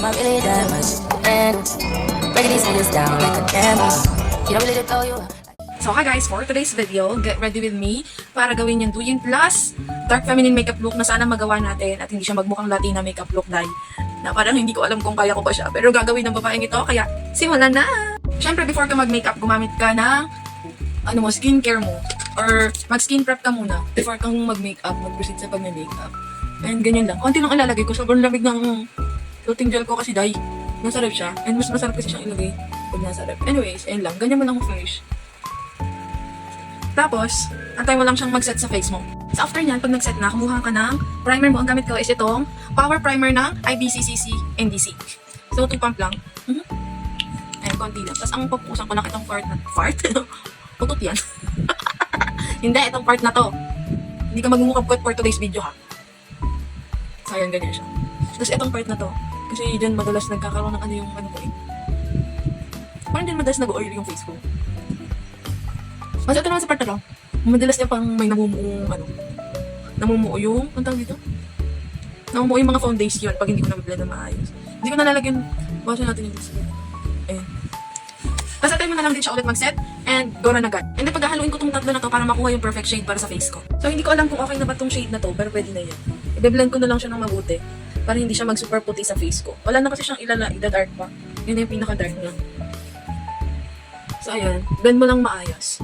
Am I really that much? And breaking these niggas down like a camera. You don't really throw you up. So hi guys, for today's video, get ready with me para gawin yung Douyin Plus Dark Feminine Makeup Look na sana magawa natin at hindi siya magmukhang Latina makeup look dahil na parang hindi ko alam kung kaya ko pa siya. Pero gagawin ng babaeng ito, kaya simulan na! Siyempre, before ka mag-makeup, gumamit ka ng skincare mo or mag-skin prep ka muna before kang mag-makeup, mag-proceed sa pag-makeup. And ganyan lang. Konti lang ilalagay ko. Sobrang lamig ng floating gel ko kasi dahil nasa ref siya. And mas masarap kasi siyang ilagay pag nasa ref. Anyways, ayun lang. Ganyan mo lang finish. Tapos, antay mo lang siyang mag-set sa face mo. So after nyan, pag nag-set na, kumuha ka ng primer mo. Ang gamit ko is itong Power Primer ng IBCCC NDC. So, 2 pump lang. Ayan, konti lang. Tapos ang pupusan ko lang itong part na... Fart? Putot yan. Hindi, itong part na to. Hindi ka magmumukha for today's video ha. So, ayan, ganyan siya. Tapos itong part na to. Kasi dyan madalas nagkakaroon ng yung ko eh. Parang dyan madalas nag-oil yung face ko. Mas ito naman sa part na to. Madalas niya pang may namumuo yung, ang tawag dito? Namumuo yung mga foundation pag hindi ko na-blend na maayos. Hindi ko nalalagyan, basa natin yung display. Ayan. Tapos atay mo na lang din siya ulit mag-set and go na agad. And then paghahaluin ko tong tatlo na to para makuha yung perfect shade para sa face ko. So hindi ko alam kung okay na ba tong shade na to, pero pwede na yan. I-blend ko na lang siya ng mabuti para hindi siya mag-super puti sa face ko. Wala na kasi siyang ida-dark pa. Yun na yung pinaka-dark niya. So ayan, blend mo lang maayos.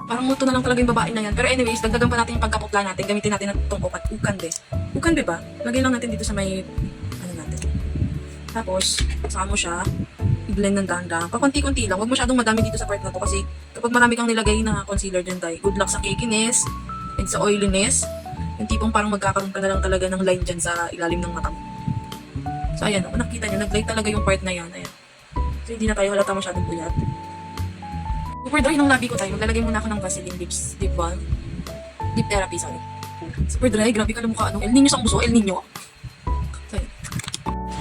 Parang muto na lang talaga yung babae na yan. Pero anyways, dagdagan pa natin yung pagkaputla natin. Gamitin natin itong ukande. Ukande ba? Lagay lang natin dito sa may, natin. Tapos, saka mo siya, i-blend ng dahan-dahan. Pakunti-kunti lang. Huwag masyadong madami dito sa part na to. Kasi kapag marami kang nilagay na concealer dyan tayo, good luck sa cakiness and sa oiliness. Yung tipong parang magkakaroon ka na lang talaga ng line dyan sa ilalim ng mata mo. So ayan, kung nakita nyo, nag-light talaga yung part na yan. Ayan. So hindi na tayo halata masyadong puyat. Super dry ng labi ko tayo. Maglalagay muna ako ng Vaseline Lips Lip Balm. Lip Therapy, sorry. Super dry. Grabe ka lang mukha. El Niño sa uso. El Niño. So,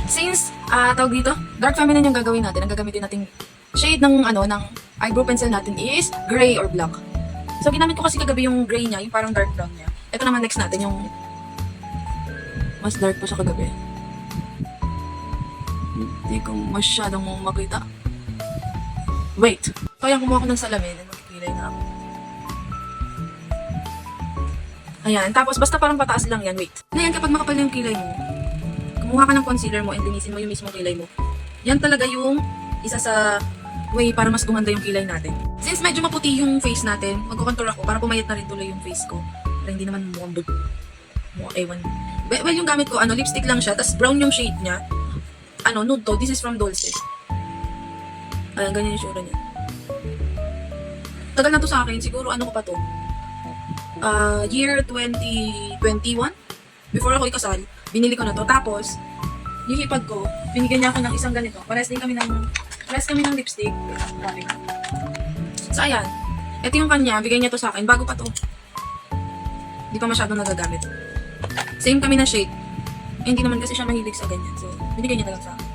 since, tawag dito, dark feminine yung gagawin natin. Ang gagamitin natin shade ng, ng eyebrow pencil natin is gray or black. So, ginamit ko kasi kagabi yung gray niya, yung parang dark brown niya. Ito naman next natin, yung mas dark pa siya kagabi. Hindi ko masyadong makita. Wait. Kaya kumuha ko ng salamin at magkikilay na ako. Ayan. Tapos, basta parang pataas lang yan. Wait. Ngayon, kapag makapal yung kilay mo, kumuha ka ng concealer mo and linisin mo yung mismong kilay mo. Yan talaga yung isa sa way para mas gumanda yung kilay natin. Since medyo maputi yung face natin, magkukontour ako para pumayat na rin tuloy yung face ko. Para hindi naman mukhang ewan. Well, yung gamit ko, lipstick lang siya. Tapos brown yung shade niya. Nude to. This is from Dolce. Ayan, ganyan yung sura niya. Tagal na to sa akin. Siguro ko pa to? Year 2021. Before ako ikasal, binili ko na to. Tapos, yung hipag ko, binigyan niya ako ng isang ganito. Pares kami ng lipstick. Grabe. So, ayan. Ito yung kanya. Bigay niya to sa akin. Bago pa to. Hindi pa masyadong nagagamit. Same kami na shade. Hindi naman kasi siya mahilig sa ganyan. So, binigay niya na lang sa akin.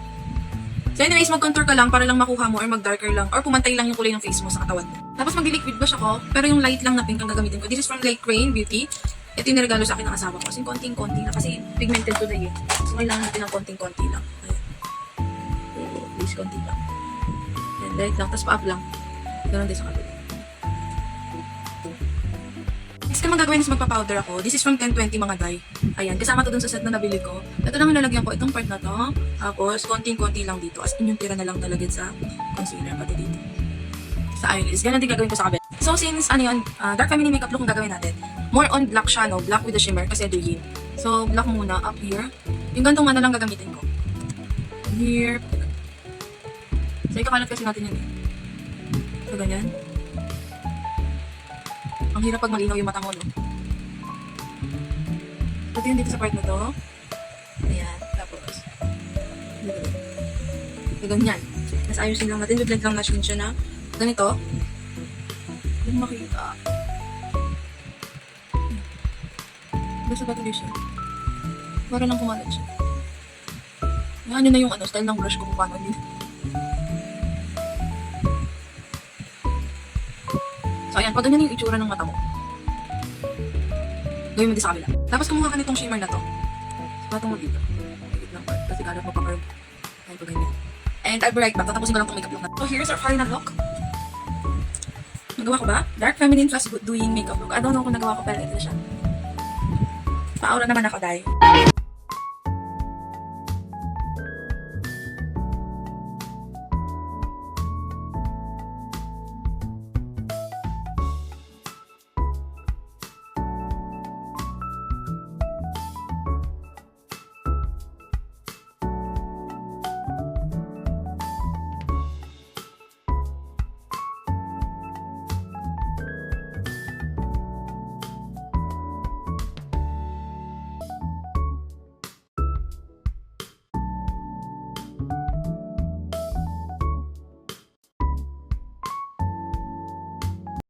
So anyways, mag-contour ka lang para lang makuha mo or mag-darker lang or pumantay lang yung kulay ng face mo sa katawan mo. Tapos mag-liquid blush ako, pero yung light lang na pink ang gagamitin ko. This is from Lake Rain Beauty. Ito yung niregalo sa akin ng asawa ko. Kasi konting-konti lang. Kasi pigmented today eh. So kailangan natin ng konting-konti lang. Ayan. So, please, konti lang. Ayan, light lang. Tapos pa-up lang. Ganun din sa kabila. Next naman gagawin is magpa-powder ako. This is from 1020 mga day. Ayan, kasama to dun sa set na nabili ko. Ito lang nilalagyan ko itong part na to. Tapos, konting-konti lang dito. As in yung tira na lang talaga sa concealer, pati dito. Sa eyelids. Ganun din gagawin ko sa kabila. So, since dark feminine makeup look ang gagawin natin. More on black siya, no? Black with a shimmer kasi Douyin. So, black muna, up here. Yung gantong lang gagamitin ko. Here. So, ikakalat kasi natin yan eh. So, ganyan. Ang hirap pag malinaw yung mata mo, no? Ito yun dito sa part na to. Ayan. Tapos, so, ganyan. Mas ayusin lang natin. Blend lang natin siya na ganito. Hindi makita. Basta patuloy siya. Para lang kumalat siya. Yan, yun na yung style ng brush ko kung paano din. So, ayan. Pag ganyan yung itsura ng mata mo, gawin mo din sa kabila. Tapos kumuha ka nitong shimmer na to. Patong mo dito. Higit lang part. Kasi kalat mo pa curve. Ayan po ganyan. And I'll be right back. Tatapusin ko lang itong makeup look na. So here's our final look. Nagawa ko ba? Dark feminine plus doing makeup look. I don't know kung nagawa ko pero ito na siya. Pa-aura naman ako, dahil.